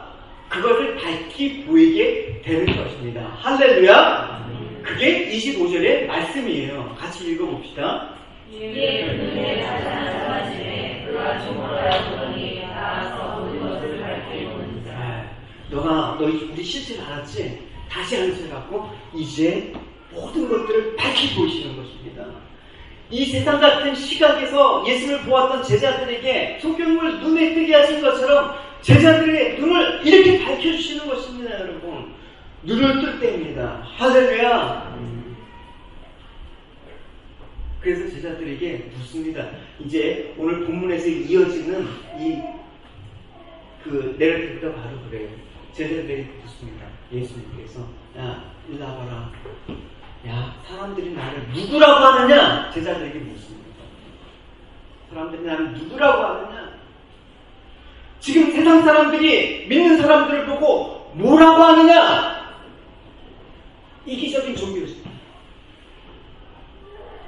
Speaker 1: 그것을 밝히 보이게 되는 것입니다. 할렐루야. 그게 25절의 말씀이에요. 같이 읽어봅시다. 우리 실체를 알았지? 다시 한번 갖고 이제 모든 것들을 밝히 보이시는 것입니다. 이 세상 같은 시각에서 예수를 보았던 제자들에게 성경을 눈에 뜨게 하신 것처럼 제자들의 눈을 이렇게 밝혀주시는 것입니다, 여러분. 눈을 뜰 때입니다. 할렐루야. 그래서 제자들에게 묻습니다. 이제 오늘 본문에서 이어지는 내러티브가 바로 그래요. 제자들에게 묻습니다. 예수님께서 일로 와봐라. 사람들이 나를 누구라고 하느냐? 제자들에게 묻습니다. 사람들이 나를 누구라고 하느냐? 지금 세상 사람들이 믿는 사람들을 보고 뭐라고 하느냐? 이기적인 종교입니다.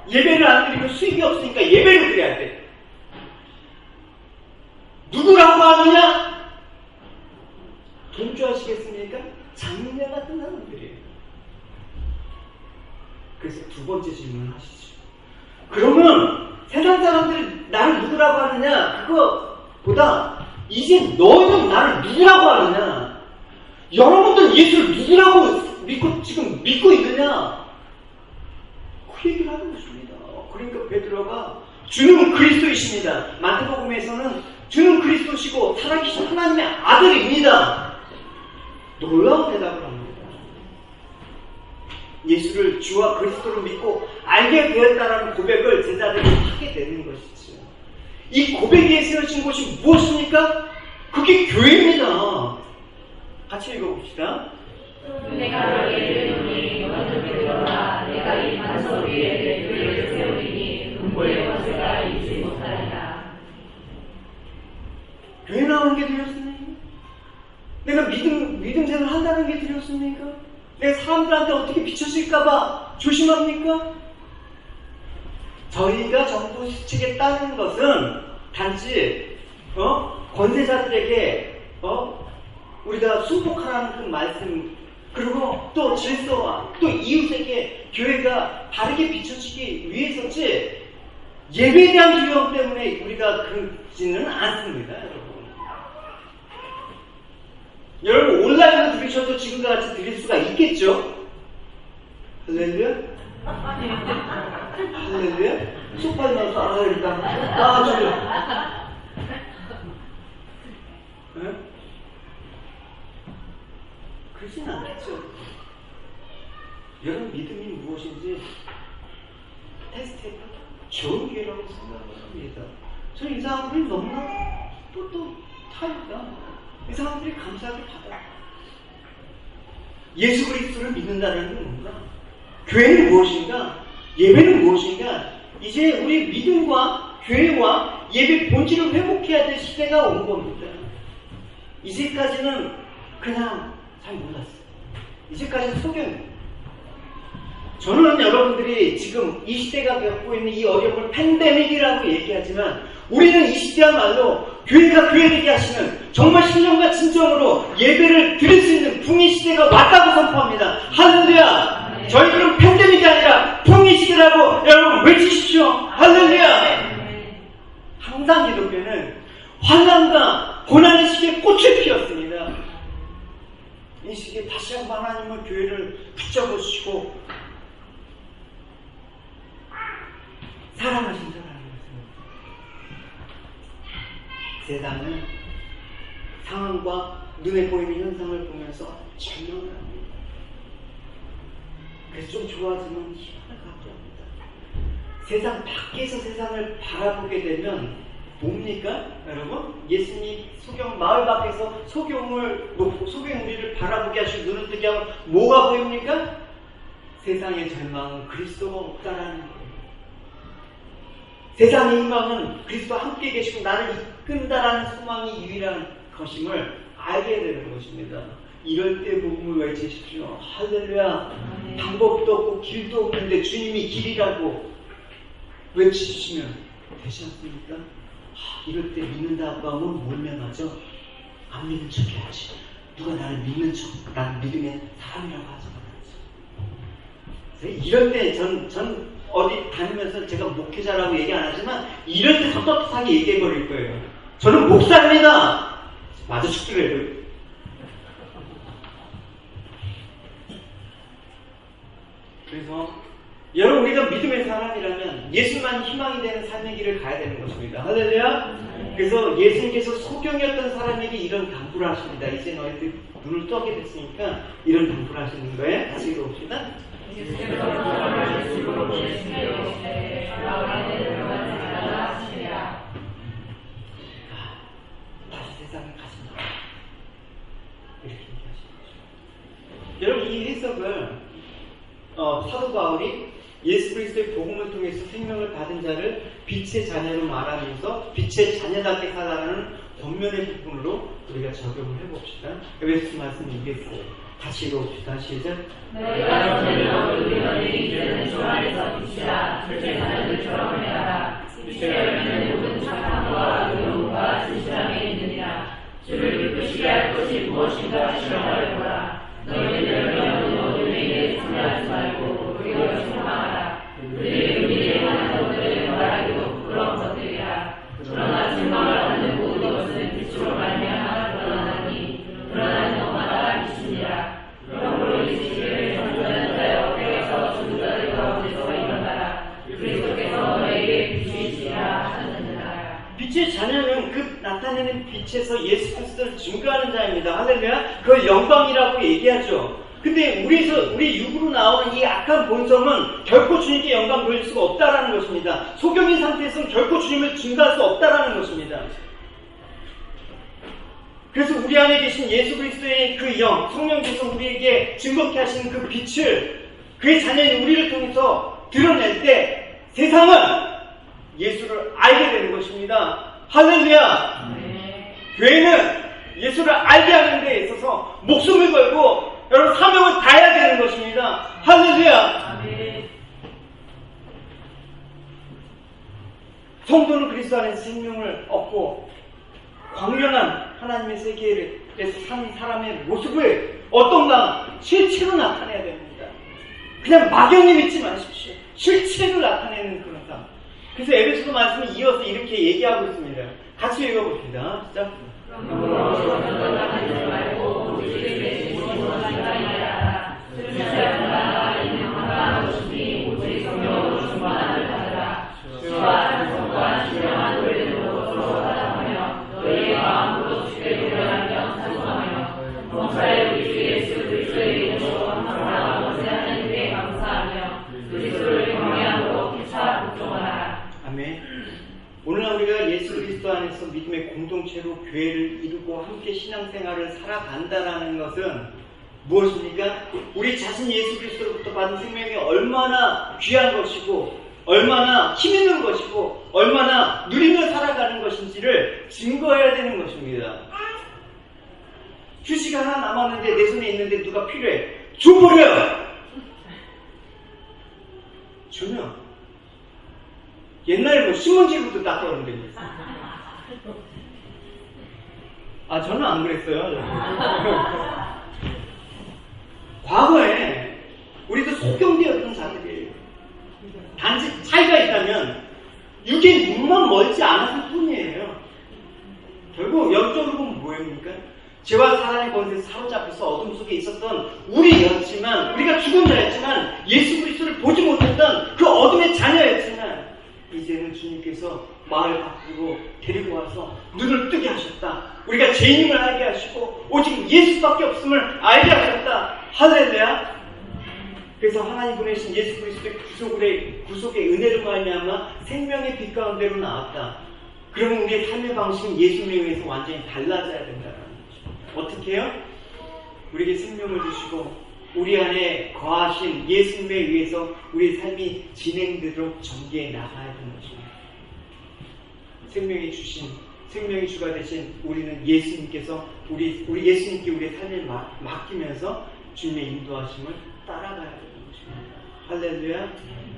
Speaker 1: 예배를 안 드리고 수익이 없으니까 예배를 드려야 돼. 누구라고 하느냐? 동조하시겠습니까? 장녀 같은 사람들이에요. 그래서 두 번째 질문을 하시죠. 그러면 세상 사람들이 나를 누구라고 하느냐? 그거보다 이제 너희는 나를 누구라고 하느냐? 여러분들 예수를 누구라고 지금 믿고 있느냐? 그 얘기를 하는 것입니다. 그러니까 베드로가 주는 그리스도이십니다. 마태복음에서는 주는 그리스도시고 살아계신 하나님의 아들입니다. 놀라운 대답을 합니다. 예수를 주와 그리스도로 믿고 알게 되었다라는 고백을 제자들이 하게 되는 것이죠. 이 고백에 세워진 곳이 무엇입니까? 그게 교회입니다. 같이 읽어봅시다.
Speaker 2: 내가 너희를 이루니 너희를 믿으라. 내가 이 반석 위에 내 교회를 세우리니 음보의 권세가 잊지 못하리라.
Speaker 1: 교회 나오는 게 두렵습니까? 내가 믿음 생활 한다는 게 두렵습니까? 내가 사람들한테 어떻게 비춰질까봐 조심합니까? 저희가 정부 수칙에 따르는 것은 단지 권세자들에게 우리가 순복하라는 그 말씀, 그리고 또 질서와 또 이웃에게 교회가 바르게 비춰지기 위해서지, 예배에 대한 두려움 때문에 우리가 그러지는 않습니다, 여러분. 여러분 온라인으로 들으셔도 지금과 같이 들릴 수가 있겠죠? 할렐루야? 할렐루야? 소파에 나와서 일단 저기 그러진 않겠죠. 여러분 믿음이 무엇인지 테스트해봐. 좋은 기회라고 생각합니다. 저는 이 사람들이 너무나 뿌듯하니까 이 사람들이 감사하게 받아요. 예수 그리스도를 믿는다는 건 뭔가? 교회는 무엇인가? 예배는 무엇인가? 이제 우리 믿음과 교회와 예배 본질을 회복해야 될 시대가 온 겁니다. 이제까지는 그냥 잘 몰랐어요. 이제까지는 소경이에요. 저는 여러분들이 지금 이 시대가 겪고 있는 이 어려움을 팬데믹이라고 얘기하지만, 우리는 이 시대야말로 교회가 교회되게 하시는, 정말 신령과 진정으로 예배를 드릴 수 있는 붕의 시대가 왔다고 선포합니다. 할렐루야! 저희들은 팬데믹이 아니라 붕의 시대라고 여러분 외치십시오. 할렐루야! 항상 기독교는 환난과 고난의 시기에 꽃을 피웠습니다. 이 시기에 다시 한번 하나님은 교회를 붙잡으시고 사랑하신다는 것입니다. 세상은 상황과 눈에 보이는 현상을 보면서 절망을 합니다. 그래서 좀 좋아지면 희망을 갖게 합니다. 세상 밖에서 세상을 바라보게 되면 뭡니까? 여러분? 예수님 마을 밖에서 소경을 놓고 소경우리를 바라보게 하시고 눈을 뜨게 하면 뭐가 보입니까? 세상의 절망은 그리스도가 없다라는 거예요. 세상의 희망은 그리스도와 함께 계시고 나를 이끈다라는 소망이 유일한 것임을 알게 되는 것입니다. 이럴 때 복음을 외치십시오. 할렐루야. 방법도 없고 길도 없는데 주님이 길이라고 외치시면 되지 않습니까? 이럴 때 믿는다고 하면 뭘 면하죠? 안 믿는 척 해야지. 누가 나를 믿는 척, 난 믿음의 사람이라고 하지 말아야지. 이럴 때 전 어디 다니면서 제가 목회자라고 얘기 안 하지만 이럴 때 섭섭하게 얘기해 버릴 거예요. 저는 목사입니다. 마저 죽기로 해요. 그래서 여러분, 우리가 믿음의 사람이라면 예수만 희망이 되는 삶의 길을 가야 되는 것입니다. 할렐루야. 그래서 예수님께서 소경이었던 사람에게 이런 당부를 하십니다. 이제 너희들 눈을 떠게 됐으니까 이런 당부를 하시는 거예요. 다시 읽어봅시다. 다시 세상에 가신다. 이렇게 얘기하시는 거죠. 여러분, 이 해석을 사도 바울이 예수 그리스도의 복음을 통해서 생명을 받은 자를 빛의 자녀로 말하면서 빛의 자녀답게 살아가는 권면의 부분으로 우리가 적용을 해봅시다. 에베소서 말씀 이겠어요. 다시 읽어봅시다. 시작.
Speaker 2: 너희가 전에는 어두운데 이제는 주 안에서 빛이라. 빛의 자녀들처럼 행하라. 빛의 열매는 모든 착함과 의로움과 진실함에 있느니라. 주를 기쁘시게 할 것이 무엇인가 실험하여보라. 너희들 열매는 어둠에 의해 참여하지 말고 우리가 충만하라. 그들의 은밀히 행하는 것들을 말하기도 부끄러운 것들이라. 그러나 증거를 얻는 모든 것은 빛으로 말미암아 드러나니 드러나는 것마다 빛이니라. 그러므로 이 시기를 전전한 자여 깨어서 죽은 자들 가운데서 일어나라. 그리스도께서 너에게 빛이시라 하셨느니라.
Speaker 1: 빛의 자녀는 그 나타내는 빛에서 예수 그리스도를 증거하는 자입니다. 할렐루야. 그걸 영광이라고 얘기하죠. 근데 우리 육으로 나오는 이 악한 본성은 결코 주님께 영광 돌릴 수가 없다라는 것입니다. 소경인 상태에서는 결코 주님을 증거할 수 없다라는 것입니다. 그래서 우리 안에 계신 예수 그리스도의 그 영, 성령께서 우리에게 증거케 하시는 그 빛을 그의 자녀인 우리를 통해서 드러낼 때 세상은 예수를 알게 되는 것입니다. 할렐루야! 네. 교회는 예수를 알게 하는 데 있어서 목숨을 걸고 여러분 사명을 다해야 되는 것입니다. 할렐루야! 네. 성도는 그리스도 안에서 생명을 얻고 광명한 하나님의 세계에서 사는 사람의 모습을 어떤가 실체로 나타내야 됩니다. 그냥 막연히 믿지 마십시오. 실체로 나타내는 그런 삶. 그래서 에베소서 말씀을 이어서 이렇게 얘기하고 있습니다. 같이 읽어봅시다. 시작. 오늘날 우리가 예수 그리스도 안에서 믿음의 공동체로 교회를 이루고 함께 신앙생활을 살아간다는 것은 무엇입니까? 우리 자신 예수 그리스도로부터 받은 생명이 얼마나 귀한 것이고 얼마나 힘있는 것이고 얼마나 누리며 살아가는 것인지를 증거해야 되는 것입니다. 휴식 하나 남았는데 내 손에 있는데 누가 필요해. 줘버려! 전혀. 옛날에 신문지부터 닦아오는데. 저는 안 그랬어요. 과거에 우리도 속경되었던 자들이에요. 단지 차이가 있다면 육의 눈만 멀지 않았을 뿐이에요. 결국 영적으로 보면 뭐입니까? 죄와 사단의 권세에서 사로잡혀서 어둠 속에 있었던 우리였지만, 우리가 죽은 자였지만, 예수 그리스도를 보지 못했던 그 어둠의 자녀였지만, 이제는 주님께서 마음을 바꾸고 데리고 와서 눈을 뜨게 하셨다. 우리가 죄인임을 알게 하시고 오직 예수밖에 없음을 알게 하셨다. 할렐루야. 그래서 하나님 보내신 예수 그리스도의 구속의 은혜로 말미암아 생명의 빛 가운데로 나왔다. 그러면 우리의 삶의 방식은 예수님에 의해서 완전히 달라져야 된다는 거죠. 어떻게 해요? 우리에게 생명을 주시고 우리 안에 거하신 예수님에 의해서 우리의 삶이 진행되도록 전개해 나가야 되는 것입니다. 생명의 주가 되신 우리는 예수님께서 우리 예수님께 우리의 삶을 맡기면서 주님의 인도하심을 따라가야 되는 것입니다. 할렐루야.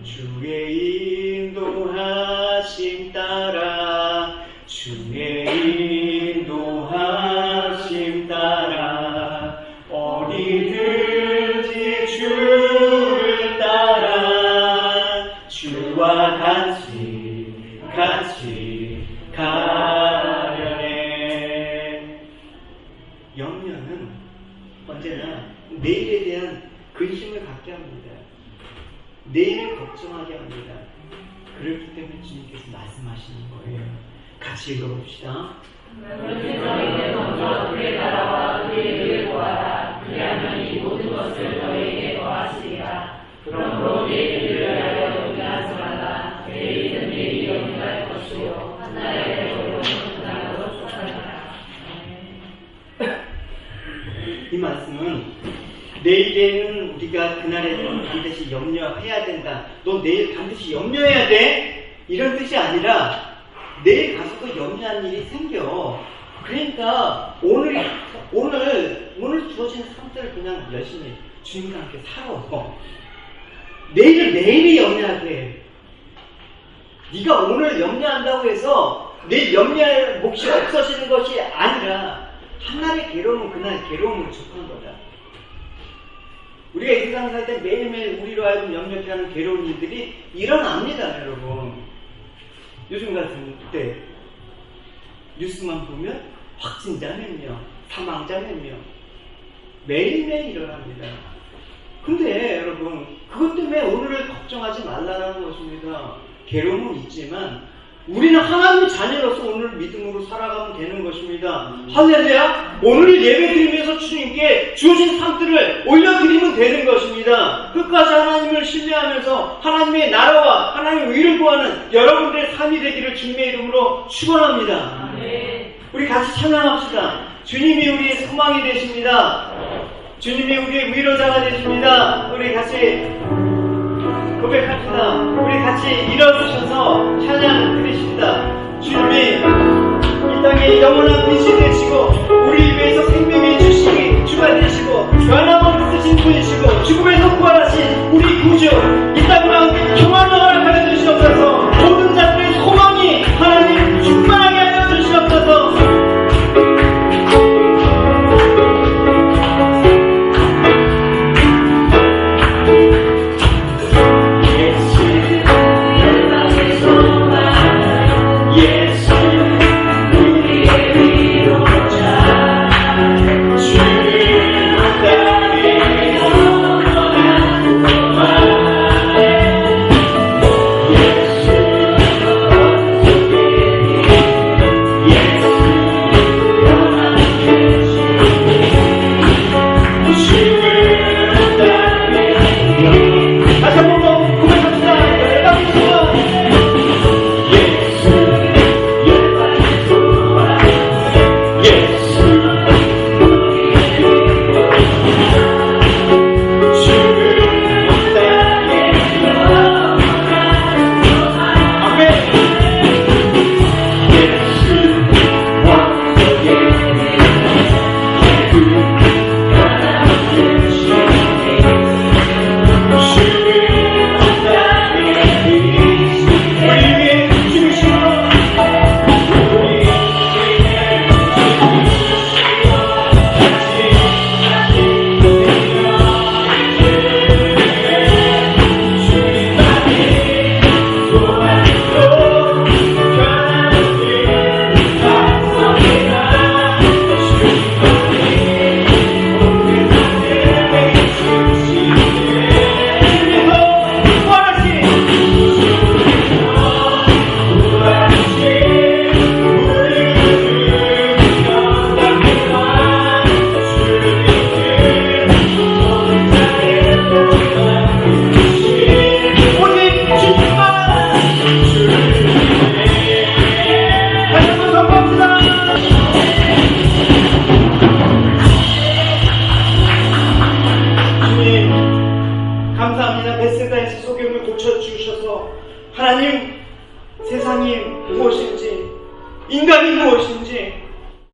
Speaker 1: 주의 인도하심 따라 주의 인도하심 따라 어디든지 주를 따라 주와 같이 가려네. 염려는 언제나 내일에 대한 근심을 갖게 합니다. 내일을 걱정하게 합니다. 그렇기 때문에 주님께서 말씀하시는 거예요. 같이 읽어봅시다.
Speaker 2: 너희는 먼저 그의 나라와 그의 의를 구하라. 그리하면 이 모든 것을 너희에게 더하시리라. 그러므로 내 길을 위하여 염려하지 말라. 내일은 내일이 염려할 것이요 한 날의 배고픔은 그 날로 쫓아가리라.
Speaker 1: 이 말씀은 내일에는 우리가 그날에는 반드시 염려해야 된다. 너 내일 반드시 염려해야 돼? 이런 뜻이 아니라 내일 가서도 염려한 일이 생겨. 그러니까 오늘 주어지는 삶들을 그냥 열심히 주님과 함께 살아. 내일을 내일이 염려하게 해. 네가 오늘 염려한다고 해서 내일 염려할 몫이 없어지는 것이 아니라 한날의 괴로움은 그날 괴로움을 족한 거다. 우리가 이 세상에 살 때 매일매일 우리로 하여금 염려케 하는 괴로운 일들이 일어납니다, 여러분. 요즘 같은 때 뉴스만 보면 확진자 몇 명, 사망자 몇 명 매일매일 일어납니다. 근데 여러분 그것 때문에 오늘을 걱정하지 말라는 것입니다. 괴로움은 있지만 우리는 하나님의 자녀로서 오늘 믿음으로 살아가면 되는 것입니다. 것입니다. 할렐루야! 오늘 예배 드리면서 주님께 주어진 삶들을 올려드리면 되는 것입니다. 끝까지 하나님을 신뢰하면서 하나님의 나라와 하나님의 의를 구하는 여러분들의 삶이 되기를 주님의 이름으로 축원합니다. 우리 같이 찬양합시다. 주님이 우리의 소망이 되십니다. 주님이 우리의 위로자가 되십니다. 우리 같이 고백합시다. 우리 같이 일어서셔서 찬양 드리십니다. 주님이 이 땅에 영원한 빛이 되시고 우리 위해서 생명의 주시기 주가 되시고 변함없으신 분이시고 죽음에서 부활하신 우리 구주 이 땅 가운데 평안을 허락하여 주시옵소서. 모든 자들의 소망이 하나님 충만하게 하여 주시옵소서. 베세다에서 소경을 고쳐주셔서 하나님 세상이 무엇인지 인간이 무엇인지